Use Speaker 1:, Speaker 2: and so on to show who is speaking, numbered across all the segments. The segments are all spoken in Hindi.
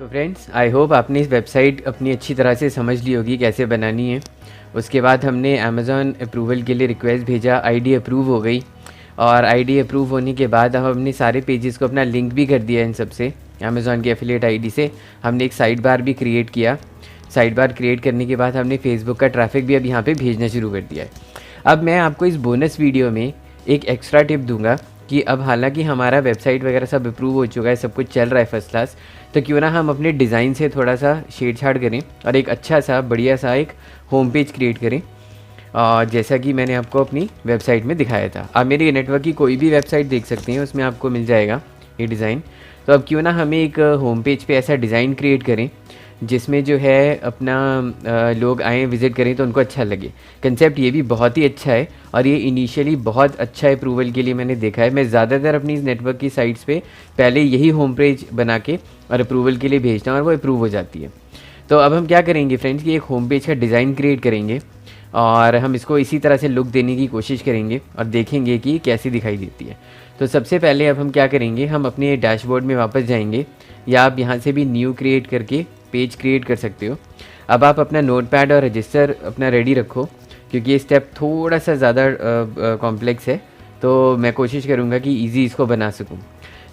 Speaker 1: तो फ्रेंड्स, आई होप आपने इस वेबसाइट अपनी अच्छी तरह से समझ ली होगी कैसे बनानी है। उसके बाद हमने अमेज़ॉन अप्रूवल के लिए रिक्वेस्ट भेजा, आईडी अप्रूव हो गई और आईडी अप्रूव होने के बाद हम अपने सारे पेजेस को अपना लिंक भी कर दिया इन सब से। अमेज़ॉन के एफिलिएट आईडी से हमने एक साइड बार भी क्रिएट किया। साइड बार क्रिएट करने के बाद हमने फेसबुक का ट्रैफिक भी अब यहाँ पे भेजना शुरू कर दिया है। अब मैं आपको इस बोनस वीडियो में एक एक्स्ट्रा टिप दूंगा कि अब हालांकि हमारा वेबसाइट वगैरह सब अप्रूव हो चुका है, सब कुछ चल रहा है फर्स्ट क्लास, तो क्यों ना हम अपने डिज़ाइन से थोड़ा सा छेड़छाड़ करें और एक अच्छा सा बढ़िया सा एक होम पेज क्रिएट करें। और जैसा कि मैंने आपको अपनी वेबसाइट में दिखाया था, आप मेरी नेटवर्क की कोई भी वेबसाइट देख सकते हैं, उसमें आपको मिल जाएगा ये डिज़ाइन। तो अब क्यों ना हम एक होम पेज पे ऐसा डिज़ाइन क्रिएट करें जिसमें जो है अपना लोग आएँ विज़िट करें तो उनको अच्छा लगे। कंसेप्ट ये भी बहुत ही अच्छा है और ये इनिशियली बहुत अच्छा अप्रूवल के लिए मैंने देखा है। मैं ज़्यादातर अपनी नेटवर्क की साइट्स पे पहले यही होम पेज बना के और अप्रूवल के लिए भेजता हूँ और वो अप्रूव हो जाती है। तो अब हम क्या करेंगे फ्रेंड्स कि एक होम पेज का डिज़ाइन क्रिएट करेंगे और हम इसको इसी तरह से लुक देने की कोशिश करेंगे और देखेंगे कि कैसी दिखाई देती है। तो सबसे पहले अब हम क्या करेंगे, हम अपने डैशबोर्ड में वापस जाएंगे या आप यहाँ से भी न्यू क्रिएट करके पेज क्रिएट कर सकते हो। अब आप अपना नोटपैड और रजिस्टर अपना रेडी रखो क्योंकि ये स्टेप थोड़ा सा ज़्यादा कॉम्प्लेक्स है, तो मैं कोशिश करूँगा कि इजी इसको बना सकूँ।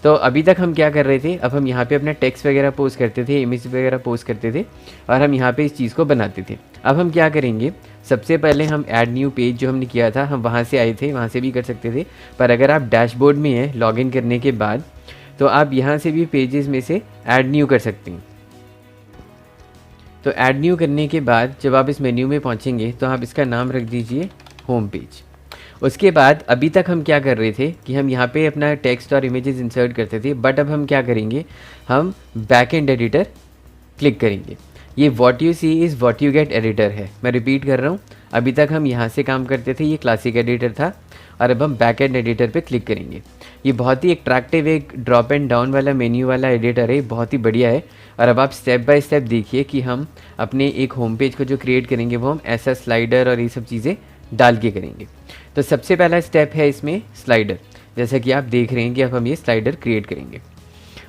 Speaker 1: तो अभी तक हम क्या कर रहे थे, अब हम यहाँ पे अपना टेक्स्ट वगैरह पोस्ट करते थे, इमेज वगैरह पोस्ट करते थे और हम यहाँ पे इस चीज़ को बनाते थे। अब हम क्या करेंगे, सबसे पहले हम ऐड न्यू पेज जो हमने किया था, हम वहाँ से आए थे, वहाँ से भी कर सकते थे, पर अगर आप डैशबोर्ड में हैं लॉगिन करने के बाद तो आप यहाँ से भी पेजेस में से ऐड न्यू कर सकते हैं। तो ऐड न्यू करने के बाद जब आप इस मेन्यू में पहुंचेंगे तो आप इसका नाम रख दीजिए होम पेज। उसके बाद अभी तक हम क्या कर रहे थे कि हम यहाँ पे अपना टेक्स्ट और इमेजेस इंसर्ट करते थे, बट अब हम क्या करेंगे, हम बैक एंड एडिटर क्लिक करेंगे। ये what you see is what you get editor है। मैं रिपीट कर रहा हूँ, अभी तक हम यहाँ से काम करते थे, ये क्लासिक एडिटर था और अब हम बैक एंड एडिटर पे क्लिक करेंगे। ये बहुत ही अट्रैक्टिव एक ड्रॉप एंड डाउन वाला मेन्यू वाला एडिटर है, बहुत ही बढ़िया है। और अब आप स्टेप बाय स्टेप देखिए कि हम अपने एक होम पेज को जो क्रिएट करेंगे वो हम ऐसा स्लाइडर और ये सब चीज़ें डाल के करेंगे। तो सबसे पहला स्टेप है इसमें स्लाइडर, जैसा कि आप देख रहे हैं कि अब हम ये स्लाइडर क्रिएट करेंगे।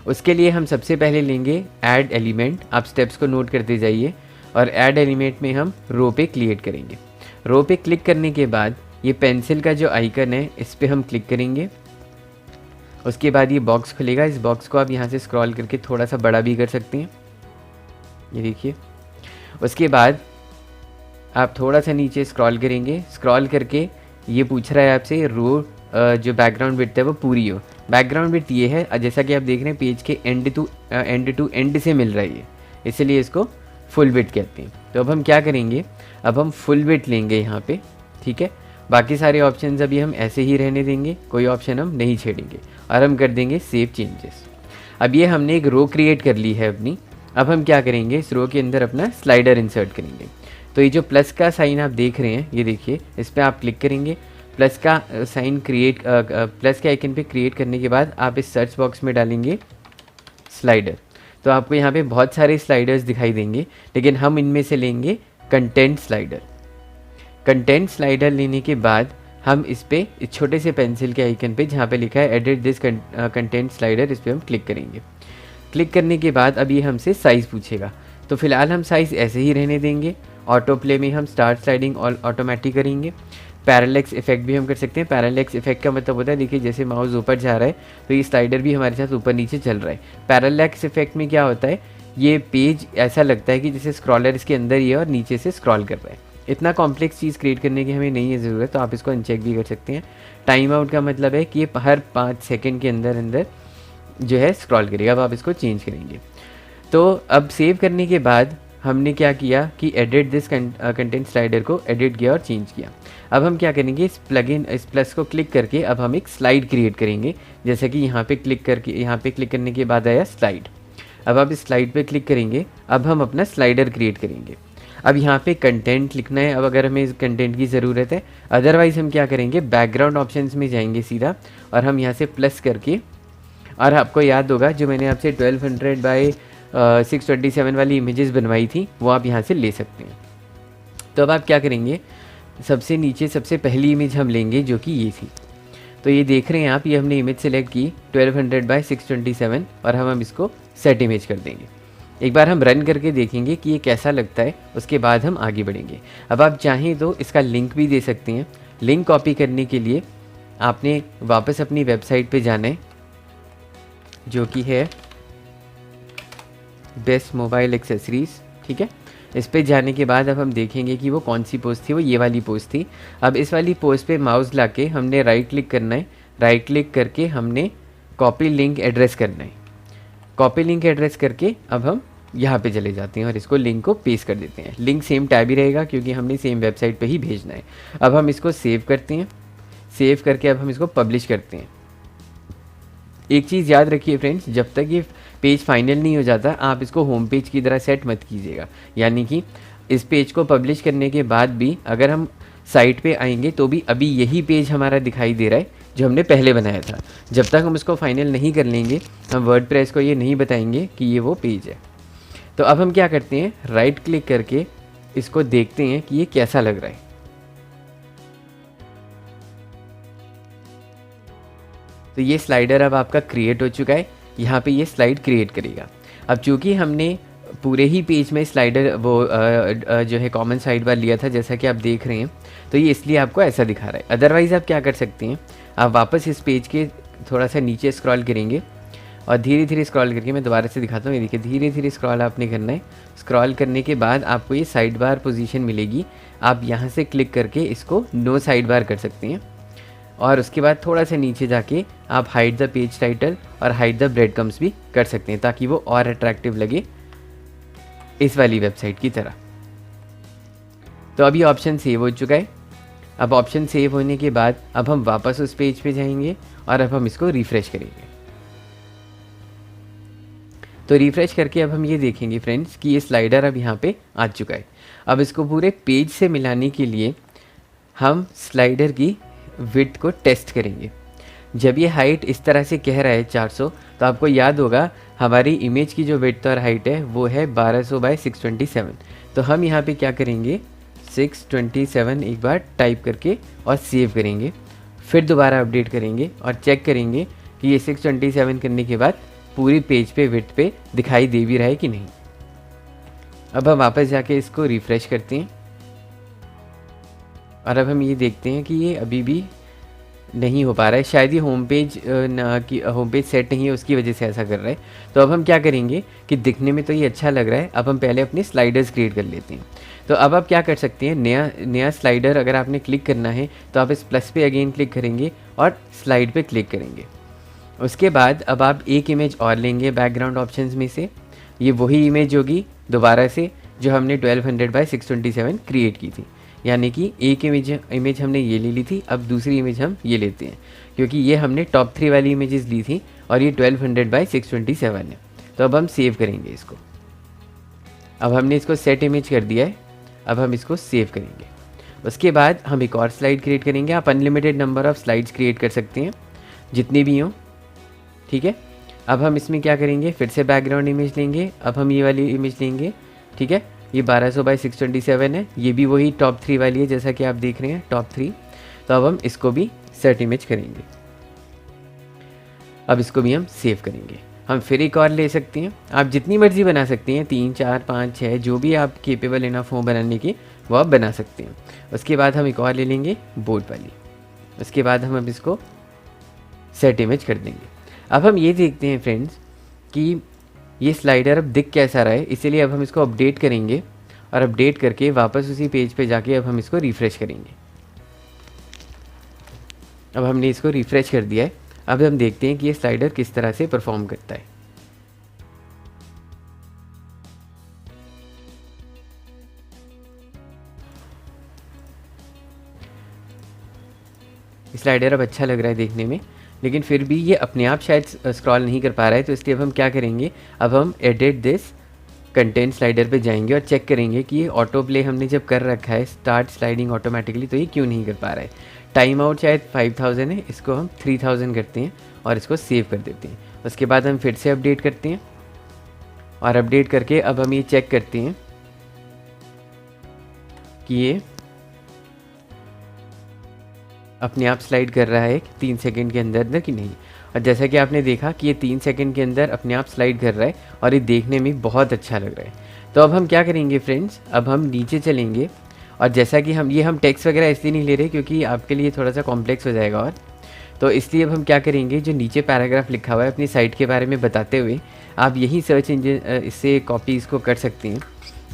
Speaker 1: उसके लिए हम सबसे पहले लेंगे ऐड एलिमेंट। आप स्टेप्स को नोट करते जाइए और ऐड एलिमेंट में हम रो पे क्रिएट करेंगे। रो पे क्लिक करने के बाद ये पेंसिल का जो आइकन है इस पर हम क्लिक करेंगे। उसके बाद ये बॉक्स खुलेगा, इस बॉक्स को आप यहाँ से स्क्रॉल करके थोड़ा सा बड़ा भी कर सकते हैं, ये देखिए। उसके बाद आप थोड़ा सा नीचे स्क्रॉल करेंगे, स्क्रॉल करके ये पूछ रहा है आपसे रो जो बैकग्राउंड विड्थ है वो पूरी हो। बैकग्राउंड विड्थ ये है, जैसा कि आप देख रहे हैं पेज के एंड टू एंड से मिल रहा है ये, इसलिए इसको फुल विड्थ कहते हैं। तो अब हम क्या करेंगे, अब हम फुल विड्थ लेंगे यहाँ पे, ठीक है। बाकी सारे ऑप्शंस अभी हम ऐसे ही रहने देंगे, कोई ऑप्शन हम नहीं छेड़ेंगे और हम कर देंगे सेव चेंजेस। अब ये हमने एक रो क्रिएट कर ली है अपनी। अब हम क्या करेंगे, इस रो के अंदर अपना स्लाइडर इंसर्ट करेंगे। तो ये जो प्लस का साइन आप देख रहे हैं, ये देखिए, इस पर आप क्लिक करेंगे। प्लस का साइन क्रिएट, प्लस के आइकन पे क्रिएट करने के बाद आप इस सर्च बॉक्स में डालेंगे स्लाइडर। तो आपको यहाँ पे बहुत सारे स्लाइडर्स दिखाई देंगे, लेकिन हम इनमें से लेंगे कंटेंट स्लाइडर। कंटेंट स्लाइडर लेने के बाद हम इस पे इस छोटे से पेंसिल के आइकन पे जहाँ पे लिखा है एडिट दिस कंटेंट स्लाइडर, इस पर हम क्लिक करेंगे। क्लिक करने के बाद अब ये हमसे साइज़ पूछेगा, तो फिलहाल हम साइज़ ऐसे ही रहने देंगे। ऑटो प्ले में हम स्टार्ट स्लाइडिंग और ऑटोमेटिक करेंगे। पैरेलैक्स इफेक्ट भी हम कर सकते हैं। पैरेलैक्स इफेक्ट का मतलब होता है, देखिए जैसे माउस ऊपर जा रहा है तो ये स्लाइडर भी हमारे साथ ऊपर नीचे चल रहा है। पैरेलैक्स इफेक्ट में क्या होता है, ये पेज ऐसा लगता है कि जैसे स्क्रॉलर इसके अंदर ही है और नीचे से स्क्रॉल कर रहा है। इतना कॉम्प्लेक्स चीज़ क्रिएट करने की हमें नहीं है ज़रूरत, तो आप इसको अनचेक भी कर सकते हैं। टाइम आउट का मतलब है कि ये हर 5 सेकेंड के अंदर अंदर जो है स्क्रॉल करेगा। अब आप इसको चेंज करेंगे। तो अब सेव करने के बाद हमने क्या किया कि एडिट दिस कंटेंट स्लाइडर को एडिट किया और चेंज किया। अब हम क्या करेंगे, इस प्लगइन इस प्लस को क्लिक करके अब हम एक स्लाइड क्रिएट करेंगे। जैसे कि यहाँ पे क्लिक करके, यहाँ पे क्लिक करने के बाद आया स्लाइड। अब आप इस स्लाइड पे क्लिक करेंगे, अब हम अपना स्लाइडर क्रिएट करेंगे। अब यहाँ पे कंटेंट लिखना है, अब अगर हमें इस कंटेंट की ज़रूरत है। अदरवाइज़ हम क्या करेंगे, बैकग्राउंड ऑप्शंस में जाएंगे सीधा और हम यहाँ से प्लस करके, और आपको याद होगा जो मैंने आपसे 1200 बाई 627 वाली इमेजेस बनवाई थी वो आप यहाँ से ले सकते हैं। तो अब आप क्या करेंगे, सबसे नीचे सबसे पहली इमेज हम लेंगे जो कि ये थी। तो ये देख रहे हैं आप, ये हमने इमेज सेलेक्ट की 1200 बाई 627 और हम इसको सेट इमेज कर देंगे। एक बार हम रन करके देखेंगे कि ये कैसा लगता है, उसके बाद हम आगे बढ़ेंगे। अब आप चाहें तो इसका लिंक भी दे सकते हैं। लिंक कॉपी करने के लिए आपने वापस अपनी वेबसाइट पे जाना है, जो कि है बेस्ट मोबाइल एक्सेसरीज़, ठीक है। इस पे जाने के बाद अब हम देखेंगे कि वो कौन सी पोस्ट थी, वो ये वाली पोस्ट थी। अब इस वाली पोस्ट पे माउस लाके हमने राइट क्लिक करना है, राइट क्लिक करके हमने कॉपी लिंक एड्रेस करना है। कॉपी लिंक एड्रेस करके अब हम यहाँ पे चले जाते हैं और इसको लिंक को पेस्ट कर देते हैं। लिंक सेम टैब ही रहेगा क्योंकि हमने सेम वेबसाइट पे ही भेजना है। अब हम इसको सेव करते हैं, सेव करके अब हम इसको पब्लिश करते हैं। एक चीज़ याद रखिए फ्रेंड्स, जब तक ये पेज फाइनल नहीं हो जाता आप इसको होम पेज की तरह सेट मत कीजिएगा। यानी कि इस पेज को पब्लिश करने के बाद भी अगर हम साइट पे आएंगे तो भी अभी यही पेज हमारा दिखाई दे रहा है जो हमने पहले बनाया था। जब तक हम इसको फाइनल नहीं कर लेंगे हम वर्डप्रेस को ये नहीं बताएंगे कि ये वो पेज है। तो अब हम क्या करते हैं, राइट क्लिक करके इसको देखते हैं कि ये कैसा लग रहा है। तो ये स्लाइडर अब आपका क्रिएट हो चुका है, यहाँ पे ये स्लाइड क्रिएट करेगा। अब चूँकि हमने पूरे ही पेज में स्लाइडर वो जो है कॉमन साइड बार लिया था जैसा कि आप देख रहे हैं, तो ये इसलिए आपको ऐसा दिखा रहा है। अदरवाइज़ आप क्या कर सकते हैं, आप वापस इस पेज के थोड़ा सा नीचे स्क्रॉल करेंगे और धीरे धीरे स्क्रॉल करके, मैं दोबारा से दिखाता हूँ, ये देखिए धीरे धीरे स्क्रॉल आपने करना है। स्क्रॉल करने के बाद आपको ये साइड बार पोजीशन मिलेगी, आप यहाँ से क्लिक करके इसको नो साइड बार कर सकते हैं। और उसके बाद थोड़ा सा नीचे जाके आप हाइड द पेज टाइटल और हाइड द ब्रेड कम्स भी कर सकते हैं ताकि वो और अट्रैक्टिव लगे इस वाली वेबसाइट की तरह। तो अभी ऑप्शन सेव हो चुका है। अब ऑप्शन सेव होने के बाद अब हम वापस उस पेज पे जाएंगे और अब हम इसको रिफ़्रेश करेंगे। तो रिफ़्रेश करके अब हम ये देखेंगे फ्रेंड्स कि ये स्लाइडर अब यहाँ पे आ चुका है। अब इसको पूरे पेज से मिलाने के लिए हम स्लाइडर की विड्थ को टेस्ट करेंगे। जब ये हाइट इस तरह से कह रहा है 400, तो आपको याद होगा हमारी इमेज की जो विड्थ और हाइट है वो है 1200 बाय 627। तो हम यहाँ पे क्या करेंगे, 627 एक बार टाइप करके और सेव करेंगे, फिर दोबारा अपडेट करेंगे और चेक करेंगे कि ये 627 करने के बाद पूरी पेज पे विड्थ पे दिखाई दे भी रहा है कि नहीं। अब हम वापस जाके इसको रिफ़्रेश करते हैं और अब हम ये देखते हैं कि ये अभी भी नहीं हो पा रहा है। शायद ये home page home page set नहीं है, उसकी वजह से ऐसा कर रहा है। तो अब हम क्या करेंगे कि दिखने में तो ये अच्छा लग रहा है, अब हम पहले अपने स्लाइडर्स क्रिएट कर लेते हैं। तो अब आप क्या कर सकते हैं, नया स्लाइडर अगर आपने क्लिक करना है तो आप इस प्लस पे अगेन क्लिक करेंगे और स्लाइड पे क्लिक करेंगे। उसके बाद अब आप एक इमेज और लेंगे बैकग्राउंड ऑप्शंस में से। ये वही इमेज होगी दोबारा से जो हमने 1200 बाय 627 क्रिएट की थी। यानी कि एक इमेज हमने ये ले ली थी, अब दूसरी इमेज हम ये लेते हैं क्योंकि ये हमने टॉप 3 वाली इमेजेस ली थी और ये 1200 बाय 627 है। तो अब हम सेव करेंगे इसको। अब हमने इसको सेट इमेज कर दिया है, अब हम इसको सेव करेंगे। उसके बाद हम एक और स्लाइड क्रिएट करेंगे। आप unlimited number of slides create कर सकते हैं, जितनी भी हों, ठीक है। अब हम इसमें क्या करेंगे, फिर से बैकग्राउंड इमेज लेंगे। अब हम ये वाली इमेज लेंगे, ठीक है। ये 1200 बाय 627 है, ये भी वही टॉप 3 वाली है जैसा कि आप देख रहे हैं टॉप 3। तो अब हम इसको भी सेट इमेज करेंगे। अब इसको भी हम सेव करेंगे। हम फिर एक और ले सकते हैं, आप जितनी मर्ज़ी बना सकते हैं, 3 4 5 6 जो भी आप केपेबल इनफ हो बनाने की वो आप बना सकते हैं। उसके बाद हम एक और ले लेंगे बोर्ड वाली। उसके बाद हम अब इसको सेट इमेज कर देंगे। अब हम ये देखते हैं फ्रेंड्स कि ये स्लाइडर अब दिख कैसा रहा है, इसीलिए अब हम इसको अपडेट करेंगे और अपडेट करके वापस उसी पेज पे जाके अब हम इसको रिफ़्रेश करेंगे। अब हमने इसको रिफ़्रेश कर दिया है। अब हम देखते हैं कि ये स्लाइडर किस तरह से परफॉर्म करता है। स्लाइडर अब अच्छा लग रहा है देखने में, लेकिन फिर भी ये अपने आप शायद स्क्रॉल नहीं कर पा रहा है। तो इसलिए अब हम क्या करेंगे, अब हम एडिट दिस कंटेंट स्लाइडर पे जाएंगे और चेक करेंगे कि ये ऑटो प्ले हमने जब कर रखा है स्टार्ट स्लाइडिंग ऑटोमेटिकली, तो ये क्यों नहीं कर पा रहा है। टाइम आउट शायद 5000 है, इसको हम 3000 करते हैं और इसको सेव कर देते हैं। उसके बाद हम फिर से अपडेट करते हैं और अपडेट करके अब हम ये चेक करते हैं कि ये अपने आप स्लाइड कर रहा है 3 सेकंड के अंदर कि नहीं। और जैसा कि आपने देखा कि ये 3 सेकंड के अंदर अपने आप स्लाइड कर रहा है और ये देखने में बहुत अच्छा लग रहा है। तो अब हम क्या करेंगे फ्रेंड्स, अब हम नीचे चलेंगे और जैसा कि हम टेक्स्ट वगैरह इसलिए नहीं ले रहे क्योंकि आपके लिए थोड़ा सा कॉम्प्लेक्स हो जाएगा। और तो इसलिए अब हम क्या करेंगे, जो नीचे पैराग्राफ लिखा हुआ है अपनी साइट के बारे में बताते हुए, आप यही सर्च इंजन इससे कॉपी इसको कर सकते हैं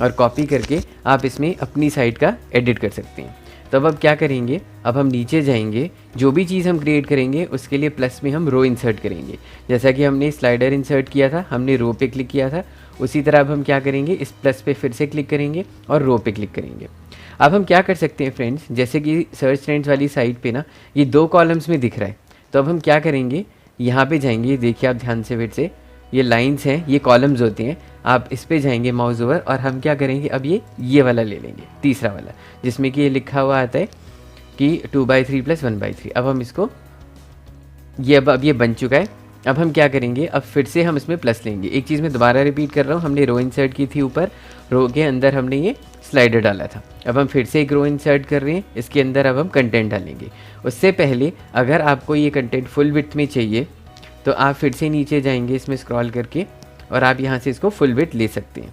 Speaker 1: और कॉपी करके आप इसमें अपनी साइट का एडिट कर सकते हैं। तो अब क्या करेंगे, अब हम नीचे जाएंगे, जो भी चीज़ हम क्रिएट करेंगे उसके लिए प्लस में हम रो इंसर्ट करेंगे। जैसा कि हमने स्लाइडर इंसर्ट किया था, हमने रो पे क्लिक किया था, उसी तरह अब हम क्या करेंगे, इस प्लस पे फिर से क्लिक करेंगे और रो पे क्लिक करेंगे। अब हम क्या कर सकते हैं फ्रेंड्स, जैसे कि सर्च ट्रेंड्स वाली साइट पे ना ये 2 कॉलम्स में दिख रहा है, तो अब हम क्या करेंगे, यहाँ पे जाएंगे, देखिए आप ध्यान से फिर से, ये लाइंस हैं, ये कॉलम्स होते हैं, आप इस पे जाएंगे माउस ओवर और हम क्या करेंगे, अब ये वाला ले लेंगे, तीसरा वाला, जिसमें कि ये लिखा हुआ आता है कि 2/3 + 1/3। अब हम इसको, ये अब ये बन चुका है। अब हम क्या करेंगे, अब फिर से हम इसमें प्लस लेंगे। एक चीज़ मैं दोबारा रिपीट कर रहा हूँ, हमने रो इंसर्ट की थी ऊपर, रो के अंदर हमने ये स्लाइडर डाला था। अब हम फिर से एक रो इंसर्ट कर रहे हैं, इसके अंदर अब हम कंटेंट डालेंगे। उससे पहले अगर आपको ये कंटेंट फुल विड्थ में चाहिए तो आप फिर से नीचे जाएंगे इसमें स्क्रॉल करके और आप यहाँ से इसको फुल विड्थ ले सकते हैं।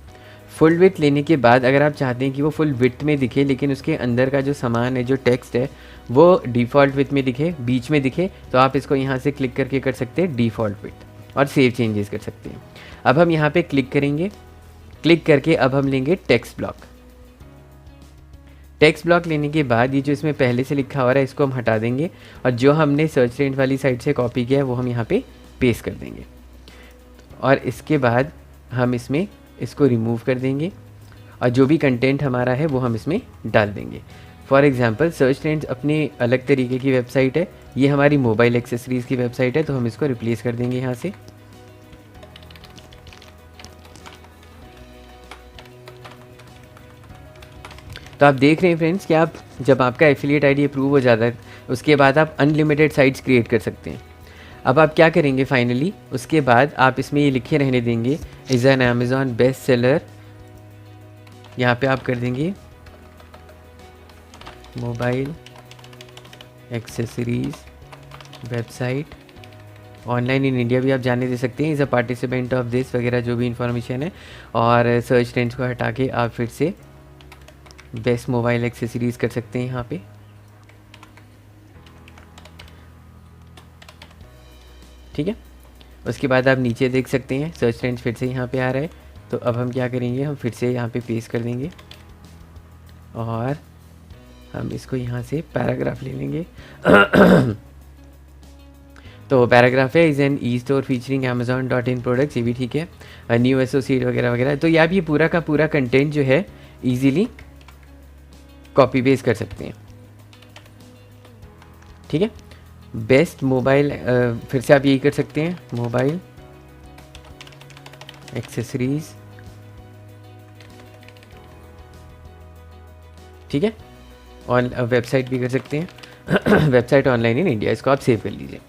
Speaker 1: फुल विड्थ लेने के बाद अगर आप चाहते हैं कि वो फुल विड्थ में दिखे लेकिन उसके अंदर का जो सामान है, जो टेक्स्ट है, वो डिफ़ॉल्ट विड्थ में दिखे, बीच में दिखे, तो आप इसको यहाँ से क्लिक करके कर सकते हैं डिफ़ॉल्ट विड्थ और सेव चेंजेस कर सकते हैं। अब हम यहाँ पे क्लिक करेंगे, क्लिक करके अब हम लेंगे टेक्स्ट ब्लॉक। टेक्स्ट ब्लॉक लेने के बाद ये जो इसमें पहले से लिखा हुआ है इसको हम हटा देंगे और जो हमने सर्च ट्रेंड वाली साइट से कॉपी किया है वो हम यहाँ पे पेस्ट कर देंगे और इसके बाद हम इसमें इसको रिमूव कर देंगे और जो भी कंटेंट हमारा है वो हम इसमें डाल देंगे। फॉर एग्जांपल सर्च ट्रेंड्स अपनी अलग तरीके की वेबसाइट है, ये हमारी मोबाइल एक्सेसरीज़ की वेबसाइट है, तो हम इसको रिप्लेस कर देंगे यहाँ से। तो आप देख रहे हैं फ्रेंड्स कि आप जब आपका एफिलिएट आईडी अप्रूव हो जाता है उसके बाद आप अनलिमिटेड साइट्स क्रिएट कर सकते हैं। अब आप क्या करेंगे फाइनली, उसके बाद आप इसमें ये लिखे रहने देंगे is an Amazon best seller, यहाँ पे आप कर देंगे mobile accessories website online in India भी आप जाने दे सकते हैं, is a participant of this वगैरह जो भी इंफॉर्मेशन है। और सर्च ट्रेंड्स को हटा के आप फिर से बेस्ट मोबाइल एक्सेसरीज़ कर सकते हैं यहाँ पे। ठीक है, उसके बाद आप नीचे देख सकते हैं सर्च ट्रेंड्स फिर से यहाँ पे आ रहा है। तो अब हम क्या करेंगे, हम फिर से यहाँ पे पेस्ट कर देंगे और हम इसको यहाँ से पैराग्राफ ले लेंगे। तो पैराग्राफ है is an e store featuring amazon.in products, ये भी ठीक है, न्यू एसोसिएट वगैरह वगैरह। तो आप ये पूरा का पूरा कंटेंट जो है ईजिली कॉपी पेस्ट कर सकते हैं। ठीक है, बेस्ट मोबाइल, फिर से आप यही कर सकते हैं, मोबाइल एक्सेसरीज। ठीक है, और वेबसाइट भी कर सकते हैं, वेबसाइट ऑनलाइन इन इंडिया, इसको आप सेव कर लीजिए।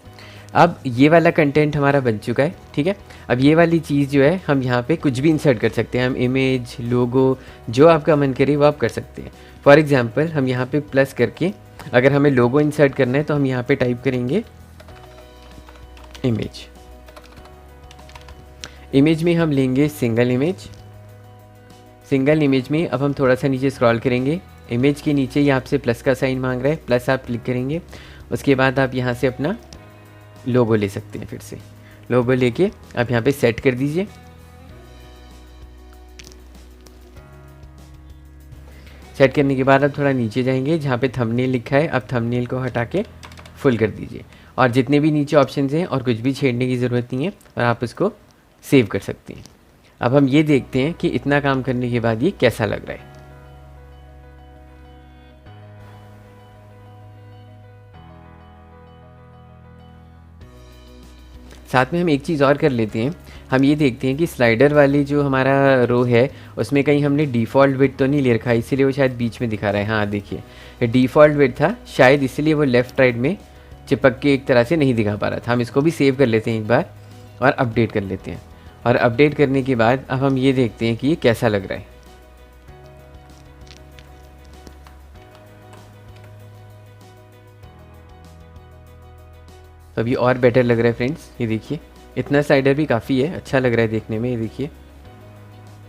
Speaker 1: अब ये वाला कंटेंट हमारा बन चुका है। ठीक है, अब ये वाली चीज़ जो है हम यहाँ पे कुछ भी इंसर्ट कर सकते हैं, हम इमेज, लोगो, जो आपका मन करे वो आप कर सकते हैं। फॉर एग्जांपल हम यहाँ पे प्लस करके अगर हमें लोगो इंसर्ट करना है तो हम यहाँ पे टाइप करेंगे इमेज। इमेज में हम लेंगे सिंगल इमेज। सिंगल इमेज में अब हम थोड़ा सा नीचे स्क्रॉल करेंगे, इमेज के नीचे ये आपसे प्लस का साइन मांग रहा है, प्लस आप क्लिक करेंगे। उसके बाद आप यहाँ से अपना लोगो ले सकते हैं, फिर से लोगो लेके आप यहाँ पे सेट कर दीजिए। सेट करने के बाद आप थोड़ा नीचे जाएंगे, जहाँ पे थंबनेल लिखा है आप थंबनेल को हटा के फुल कर दीजिए और जितने भी नीचे ऑप्शंस हैं और कुछ भी छेड़ने की ज़रूरत नहीं है और आप इसको सेव कर सकते हैं। अब हम ये देखते हैं कि इतना काम करने के बाद ये कैसा लग रहा है। साथ में हम एक चीज़ और कर लेते हैं, हम ये देखते हैं कि स्लाइडर वाली जो हमारा रो है उसमें कहीं हमने डिफ़ॉल्ट विड्थ तो नहीं ले रखा है, इसीलिए वो शायद बीच में दिखा रहा है। हाँ देखिए, डिफ़ॉल्ट विड्थ था शायद, इसलिए वो लेफ़्ट राइट में चिपक के एक तरह से नहीं दिखा पा रहा था। हम इसको भी सेव कर लेते हैं एक बार और अपडेट कर लेते हैं। और अपडेट करने के बाद अब हम ये देखते हैं कि ये कैसा लग रहा है। तो अभी और बेटर लग रहा है फ्रेंड्स, ये देखिए इतना स्लाइडर भी काफ़ी है, अच्छा लग रहा है देखने में। ये देखिए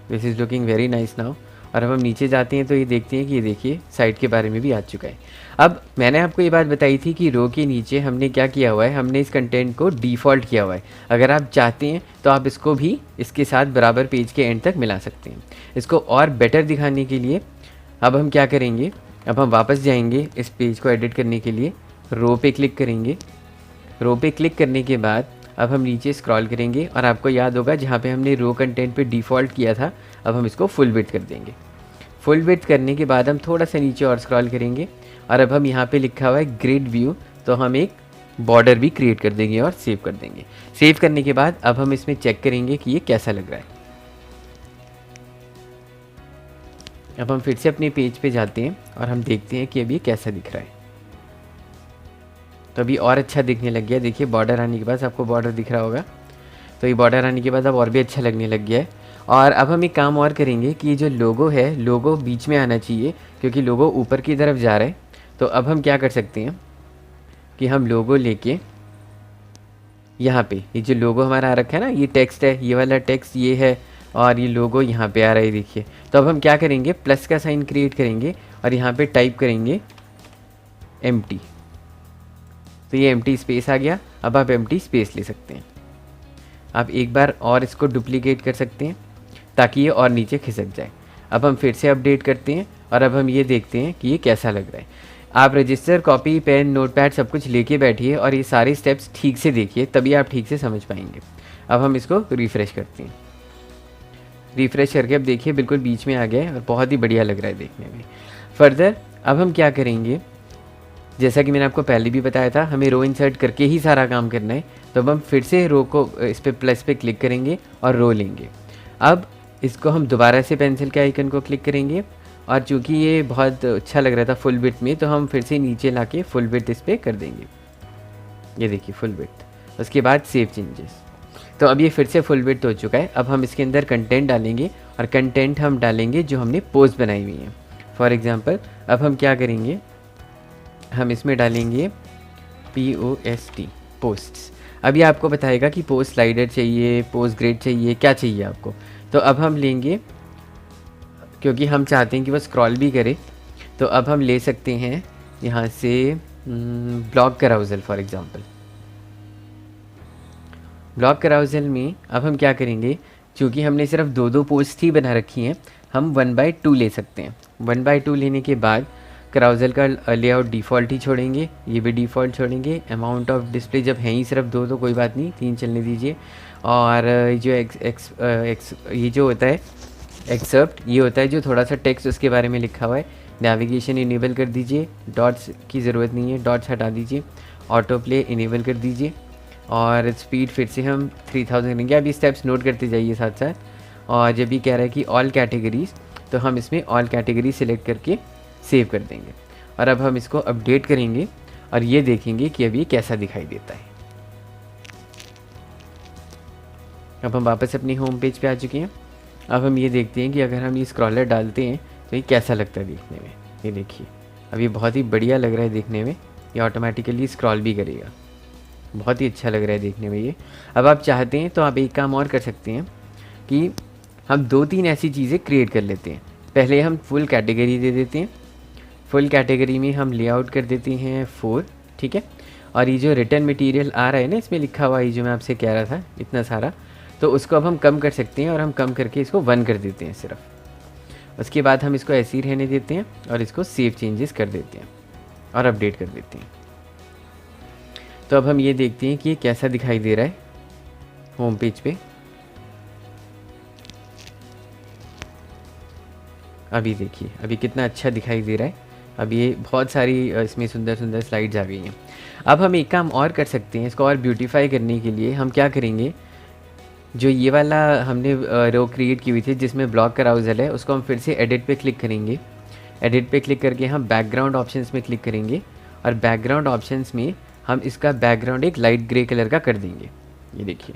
Speaker 1: this is looking very nice now. और अब हम नीचे जाते हैं तो ये देखते हैं कि ये देखिए साइड के बारे में भी आ चुका है। अब मैंने आपको ये बात बताई थी कि रो के नीचे हमने क्या किया हुआ है, हमने इस कंटेंट को डिफ़ॉल्ट किया हुआ है। अगर आप चाहते हैं तो आप इसको भी इसके साथ बराबर पेज के एंड तक मिला सकते हैं। इसको और बेटर दिखाने के लिए अब हम क्या करेंगे, अब हम वापस जाएंगे इस पेज को एडिट करने के लिए, रो पे क्लिक करेंगे। रो पे क्लिक करने के बाद अब हम नीचे स्क्रॉल करेंगे और आपको याद होगा जहाँ पे हमने रो कंटेंट पे डिफ़ॉल्ट किया था, अब हम इसको फुल विड्थ कर देंगे। फुल विड्थ करने के बाद हम थोड़ा सा नीचे और स्क्रॉल करेंगे और अब हम यहाँ पे लिखा हुआ है ग्रिड व्यू, तो हम एक बॉर्डर भी क्रिएट कर देंगे और सेव कर देंगे। सेव करने के बाद अब हम इसमें चेक करेंगे कि ये कैसा लग रहा है। अब हम फिर से अपने पेज पे जाते हैं और हम देखते हैं कि अभी कैसा दिख रहा है। तो अभी और अच्छा दिखने लग गया। देखिए बॉर्डर आने के बाद आपको बॉर्डर दिख रहा होगा, तो ये बॉर्डर आने के बाद अब और भी अच्छा लगने लग गया है। और अब हम एक काम और करेंगे कि ये जो लोगो है, लोगो बीच में आना चाहिए क्योंकि लोगो ऊपर की तरफ जा रहा है। तो अब हम क्या कर सकते हैं कि हम लोगो लेके यहाँ पे ये जो लोगो हमारा आ रखा है ना, ये टेक्स्ट है, ये वाला टेक्स्ट ये है और ये लोगो यहाँ पे आ रहा है देखिए। तो अब हम क्या करेंगे, प्लस का साइन क्रिएट करेंगे और यहाँ पे टाइप करेंगे एम्प्टी। तो ये एम्प्टी स्पेस आ गया। अब आप एम्प्टी स्पेस ले सकते हैं। आप एक बार और इसको डुप्लीकेट कर सकते हैं ताकि ये और नीचे खिसक जाए। अब हम फिर से अपडेट करते हैं और अब हम ये देखते हैं कि ये कैसा लग रहा है। आप रजिस्टर, कॉपी, पेन, नोटपैड सब कुछ लेके बैठिए और ये सारे स्टेप्स ठीक से देखिए, तभी आप ठीक से समझ पाएंगे। अब हम इसको रिफ़्रेश करते हैं। रिफ़्रेश करके अब देखिए बिल्कुल बीच में आ गया है और बहुत ही बढ़िया लग रहा है देखने में। फर्दर अब हम क्या करेंगे, जैसा कि मैंने आपको पहले भी बताया था, हमें रो इंसर्ट करके ही सारा काम करना है। तो अब हम फिर से रो को इस पर प्लस पे क्लिक करेंगे और रो लेंगे। अब इसको हम दोबारा से पेंसिल के आइकन को क्लिक करेंगे और चूंकि ये बहुत अच्छा लग रहा था फुल विड्थ में, तो हम फिर से नीचे लाके फुल विड्थ इस पर कर देंगे। ये देखिए फुल विड्थ। उसके बाद सेव चेंजेस। तो अब ये फिर से फुल विड्थ हो चुका है। अब हम इसके अंदर कंटेंट डालेंगे और कंटेंट हम डालेंगे जो हमने पोस्ट बनाई हुई है। फॉर एग्ज़ाम्पल अब हम क्या करेंगे, हम इसमें डालेंगे POST, पोस्ट्स। अभी आपको बताएगा कि पोस्ट स्लाइडर चाहिए, पोस्ट ग्रिड चाहिए, क्या चाहिए आपको। तो अब हम लेंगे, क्योंकि हम चाहते हैं कि वो स्क्रॉल भी करे, तो अब हम ले सकते हैं यहाँ से ब्लॉग कराउजल। फॉर एग्ज़ाम्पल ब्लॉग कराउजल में अब हम क्या करेंगे, चूँकि हमने सिर्फ दो पोस्ट ही बना रखी हैं, हम 1/2 ले सकते हैं। 1/2 लेने के बाद कराउजल का लेआउट डिफ़ॉल्ट ही छोड़ेंगे, ये भी डिफ़ॉल्ट छोड़ेंगे। अमाउंट ऑफ डिस्प्ले जब हैं ही सिर्फ 2 तो कोई बात नहीं, 3 चलने दीजिए। और जो ये जो होता है एक्सेप्ट, ये होता है जो थोड़ा सा टेक्स्ट उसके बारे में लिखा हुआ है। नेविगेशन इनेबल कर दीजिए, डॉट्स की ज़रूरत नहीं है, डॉट्स हटा दीजिए। ऑटो प्ले इनेबल कर दीजिए और स्पीड फिर से हम 3000 करेंगे। अभी स्टेप्स नोट करते जाइए साथ साथ। और जब भी कह रहा है कि ऑल कैटेगरीज़, तो हम इसमें ऑल कैटेगरी सेलेक्ट करके सेव कर देंगे। और अब हम इसको अपडेट करेंगे और ये देखेंगे कि अभी कैसा दिखाई देता है। अब हम वापस अपनी होम पेज पे आ चुके हैं। अब हम ये देखते हैं कि अगर हम ये स्क्रॉलर डालते हैं तो ये कैसा लगता है देखने में। ये देखिए अब ये बहुत ही बढ़िया लग रहा है देखने में, ये ऑटोमेटिकली स्क्रॉल भी करेगा, बहुत ही अच्छा लग रहा है देखने में ये। अब आप चाहते हैं तो आप एक काम और कर सकते हैं कि हम 2-3 ऐसी चीज़ें क्रिएट कर लेते हैं। पहले हम फुल कैटेगरी दे देते हैं। फुल कैटेगरी में हम लेआउट कर देते हैं 4, ठीक है। और ये जो रिटर्न मटेरियल आ रहा है ना, इसमें लिखा हुआ है जो मैं आपसे कह रहा था इतना सारा, तो उसको अब हम कम कर सकते हैं और हम कम करके इसको 1 कर देते हैं सिर्फ। उसके बाद हम इसको ऐसे ही रहने देते हैं और इसको सेव चेंजेस कर देते हैं और अपडेट कर देते हैं। तो अब हम ये देखते हैं कि ये कैसा दिखाई दे रहा है होम पेज पे। अभी देखिए अभी कितना अच्छा दिखाई दे रहा है। अब ये बहुत सारी इसमें सुंदर सुंदर स्लाइड्स आ गई हैं। अब हम एक काम और कर सकते हैं, इसको और ब्यूटीफाई करने के लिए हम क्या करेंगे, जो ये वाला हमने रो क्रिएट की हुई थी जिसमें ब्लॉग कराउजल है, उसको हम फिर से एडिट पे क्लिक करेंगे। एडिट पे क्लिक करके हम बैकग्राउंड ऑप्शंस में क्लिक करेंगे और बैकग्राउंड ऑप्शंस में हम इसका बैकग्राउंड एक लाइट ग्रे कलर का कर देंगे। ये देखिए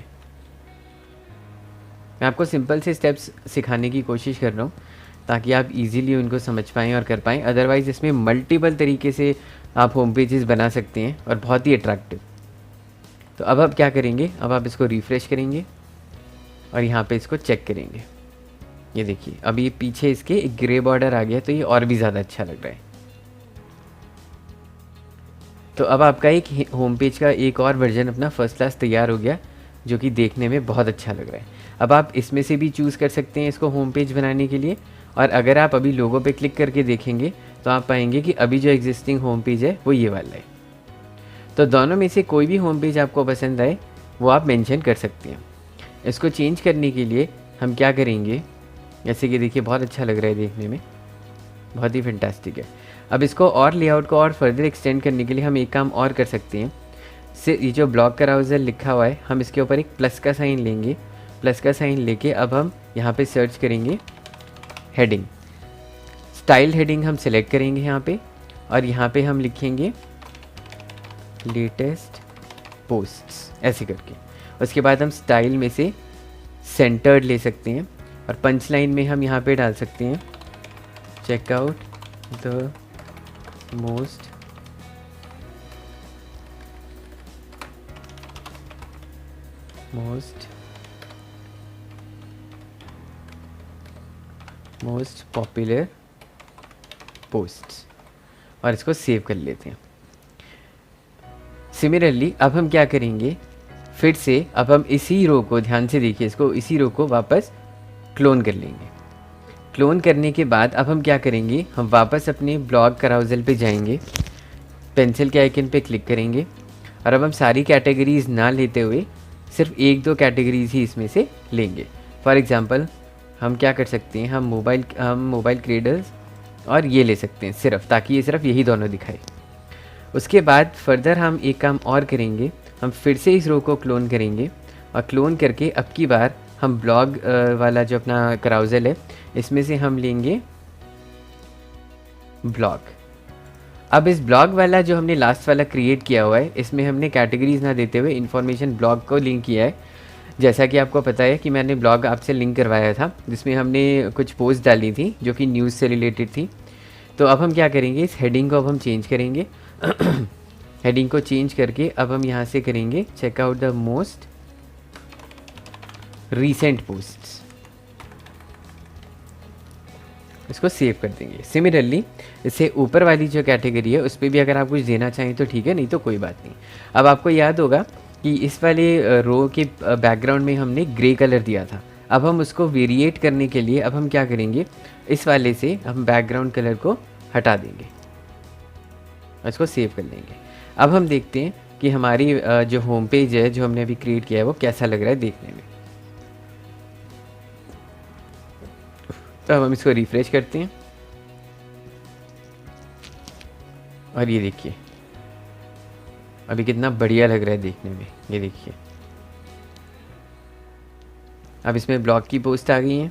Speaker 1: मैं आपको सिंपल से स्टेप्स सिखाने की कोशिश कर रहा हूँ ताकि आप इजीली उनको समझ पाएँ और कर पाएँ। अदरवाइज़ इसमें मल्टीपल तरीके से आप होम पेजेस बना सकते हैं और बहुत ही अट्रैक्टिव। तो अब आप क्या करेंगे, अब आप इसको रिफ़्रेश करेंगे और यहाँ पे इसको चेक करेंगे। ये देखिए अब ये पीछे इसके एक ग्रे बॉर्डर आ गया, तो ये और भी ज़्यादा अच्छा लग रहा है। तो अब आपका एक होम पेज का एक और वर्जन अपना फर्स्ट क्लास तैयार हो गया, जो कि देखने में बहुत अच्छा लग रहा है। अब आप इसमें से भी चूज़ कर सकते हैं इसको होम पेज बनाने के लिए। और अगर आप अभी लोगो पे क्लिक करके देखेंगे तो आप पाएंगे कि अभी जो एग्जिस्टिंग होम पेज है वो ये वाला है। तो दोनों में से कोई भी होम पेज आपको पसंद आए वो आप मेंशन कर सकते हैं। इसको चेंज करने के लिए हम क्या करेंगे, जैसे कि देखिए बहुत अच्छा लग रहा है देखने में, बहुत ही फैंटास्टिक है। अब इसको और लेआउट को और फर्दर एक्सटेंड करने के लिए हम एक काम और कर सकते हैं। ये जो ब्लॉग कराउजल लिखा हुआ है, हम इसके ऊपर एक प्लस का साइन लेंगे। प्लस का साइन लेके अब हम यहाँ पे सर्च करेंगे हेडिंग, स्टाइल हेडिंग हम सिलेक्ट करेंगे यहाँ पे, और यहाँ पे हम लिखेंगे लेटेस्ट पोस्ट्स ऐसे करके। उसके बाद हम स्टाइल में से सेंटर्ड ले सकते हैं और पंच लाइन में हम यहाँ पे डाल सकते हैं checkout the most popular posts, और इसको सेव कर लेते हैं। सिमिलरली अब हम क्या करेंगे, फिर से अब हम इसी रो को, ध्यान से देखिए इसको, इसी रो को वापस क्लोन कर लेंगे। क्लोन करने के बाद अब हम क्या करेंगे, हम वापस अपने ब्लॉग कराउजल पे जाएंगे, पेंसिल के आइकन पे क्लिक करेंगे, और अब हम सारी कैटेगरीज़ ना लेते हुए सिर्फ एक दो कैटेगरीज़ ही इसमें से लेंगे। फॉर एग्ज़ाम्पल हम क्या कर सकते हैं, हम मोबाइल क्रिएटर्स और ये ले सकते हैं सिर्फ, ताकि ये सिर्फ यही दोनों दिखाए। उसके बाद फर्दर हम एक काम और करेंगे, हम फिर से इस रो को क्लोन करेंगे, और क्लोन करके अब की बार हम ब्लॉग वाला जो अपना कराउजल है इसमें से हम लेंगे ब्लॉग। अब इस ब्लॉग वाला जो हमने लास्ट वाला क्रिएट किया हुआ है, इसमें हमने कैटेगरीज ना देते हुए इन्फॉर्मेशन ब्लॉग को लिंक किया है। जैसा कि आपको पता है कि मैंने ब्लॉग आपसे लिंक करवाया था, जिसमें हमने कुछ पोस्ट डाली थी जो कि न्यूज़ से रिलेटेड थी। तो अब हम क्या करेंगे, इस हेडिंग को अब हम चेंज करेंगे। हेडिंग को चेंज करके अब हम यहाँ से करेंगे checkout the most recent posts, इसको सेव कर देंगे। सिमिलरली इससे ऊपर वाली जो कैटेगरी है उस पर भी अगर आप कुछ देना चाहें तो ठीक है, नहीं तो कोई बात नहीं। अब आपको याद होगा कि इस वाले रो के बैकग्राउंड में हमने ग्रे कलर दिया था। अब हम उसको वेरिएट करने के लिए अब हम क्या करेंगे, इस वाले से हम बैकग्राउंड कलर को हटा देंगे, इसको सेव कर लेंगे। अब हम देखते हैं कि हमारी जो होम पेज है जो हमने अभी क्रिएट किया है वो कैसा लग रहा है देखने में। तो अब हम इसको रिफ्रेश करते हैं और ये देखिए अभी कितना बढ़िया लग रहा है देखने में। ये देखिए अब इसमें ब्लॉग की पोस्ट आ गई है,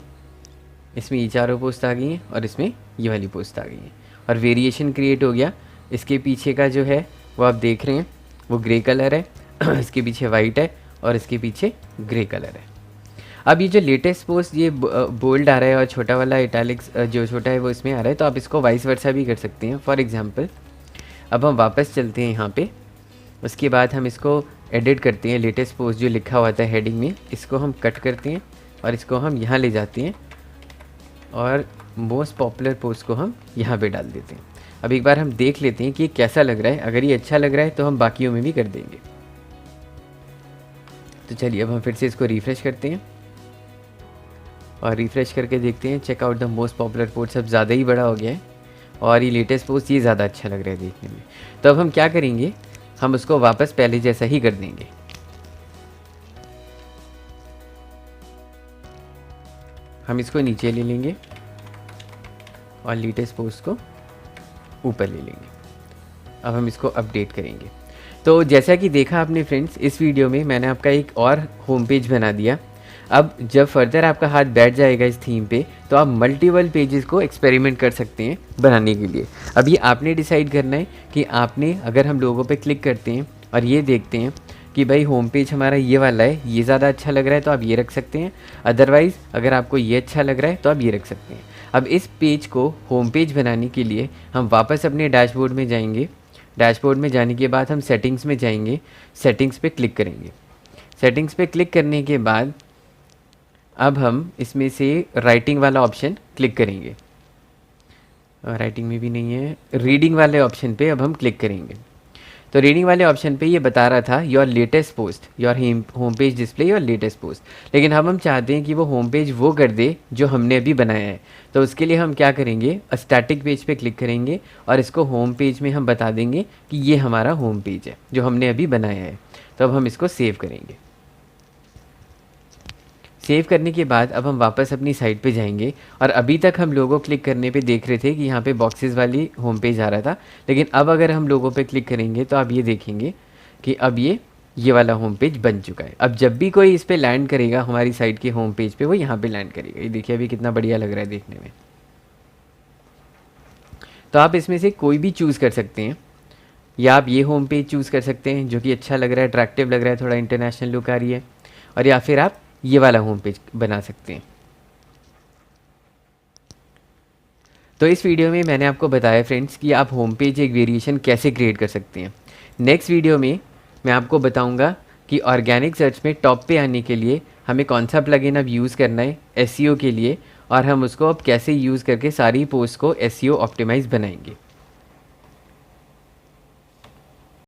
Speaker 1: इसमें ये चारों पोस्ट आ गई हैं, और इसमें ये वाली पोस्ट आ गई है, और वेरिएशन क्रिएट हो गया। इसके पीछे का जो है वो आप देख रहे हैं वो ग्रे कलर है, इसके पीछे वाइट है, और इसके पीछे ग्रे कलर है। अब ये जो लेटेस्ट पोस्ट ये बोल्ड आ रहा है और छोटा वाला इटैलिक्स जो छोटा है वो इसमें आ रहा है, तो आप इसको वाइस वर्सा भी कर सकते हैं। फॉर एग्जांपल अब हम वापस चलते हैं यहाँ पे, उसके बाद हम इसको एडिट करते हैं। लेटेस्ट पोस्ट जो लिखा हुआ था हेडिंग में, इसको हम कट करते हैं और इसको हम यहाँ ले जाते हैं, और मोस्ट पॉपुलर पोस्ट को हम यहाँ पे डाल देते हैं। अब एक बार हम देख लेते हैं कि ये कैसा लग रहा है। अगर ये अच्छा लग रहा है तो हम बाकियों में भी कर देंगे। तो चलिए अब हम फिर से इसको रिफ़्रेश करते हैं और रिफ़्रेश करके देखते हैं checkout the most popular post. अब ज़्यादा ही बड़ा हो गया है और ये लेटेस्ट पोस्ट ये ज़्यादा अच्छा लग रहा है देखने में। तो अब हम क्या करेंगे, हम उसको वापस पहले जैसा ही कर देंगे। हम इसको नीचे ले लेंगे और लेटेस्ट पोस्ट को ऊपर ले लेंगे। अब हम इसको अपडेट करेंगे। तो जैसा कि देखा आपने फ्रेंड्स, इस वीडियो में मैंने आपका एक और होम पेज बना दिया। अब जब फर्दर आपका हाथ बैठ जाएगा इस थीम पे, तो आप मल्टीपल पेजेस को एक्सपेरिमेंट कर सकते हैं बनाने के लिए। अब ये आपने डिसाइड करना है कि आपने, अगर हम लोगों पे क्लिक करते हैं और ये देखते हैं कि भाई होम पेज हमारा ये वाला है, ये ज़्यादा अच्छा लग रहा है, तो आप ये रख सकते हैं। अदरवाइज़ अगर आपको ये अच्छा लग रहा है तो आप ये रख सकते हैं। अब इस पेज को होम पेज बनाने के लिए हम वापस अपने डैशबोर्ड में जाएंगे, डैशबोर्ड में जाने के बाद हम सेटिंग्स में जाएंगे, सेटिंग्स पे क्लिक करेंगे। सेटिंग्स पे क्लिक करने के बाद अब हम इसमें से राइटिंग वाला ऑप्शन क्लिक करेंगे। राइटिंग में भी नहीं है, रीडिंग वाले ऑप्शन पे अब हम क्लिक करेंगे। तो रीडिंग वाले ऑप्शन पे ये बता रहा था your latest post, your home page display your latest post, लेकिन हम चाहते हैं कि वो होम पेज वो कर दे जो हमने अभी बनाया है। तो उसके लिए हम क्या करेंगे, स्टैटिक पेज पे क्लिक करेंगे और इसको होम पेज में हम बता देंगे कि ये हमारा होम पेज है जो हमने अभी बनाया है। तो अब हम इसको सेव करेंगे। सेव करने के बाद अब हम वापस अपनी साइट पे जाएंगे और अभी तक हम लोगो क्लिक करने पे देख रहे थे कि यहाँ पे बॉक्सेस वाली होम पेज आ रहा था, लेकिन अब अगर हम लोगों पे क्लिक करेंगे तो आप ये देखेंगे कि अब ये वाला होम पेज बन चुका है। अब जब भी कोई इस पे लैंड करेगा हमारी साइट के होम पेज पे, वो यहाँ पे लैंड करेगा। ये देखिए अभी कितना बढ़िया लग रहा है देखने में। तो आप इसमें से कोई भी चूज़ कर सकते हैं, या आप ये होम पेज चूज़ कर सकते हैं जो कि अच्छा लग रहा है, अट्रैक्टिव लग रहा है, थोड़ा इंटरनेशनल लुक आ रही है, और या फिर आप ये वाला होम पेज बना सकते हैं। तो इस वीडियो में मैंने आपको बताया फ्रेंड्स कि आप होम पेज एक वेरिएशन कैसे क्रिएट कर सकते हैं। नेक्स्ट वीडियो में मैं आपको बताऊंगा कि ऑर्गेनिक सर्च में टॉप पे आने के लिए हमें कौन सा प्लगइन अब यूज़ करना है एसईओ के लिए, और हम उसको अब कैसे यूज़ करके सारी पोस्ट को एसईओ ऑप्टिमाइज़ बनाएंगे।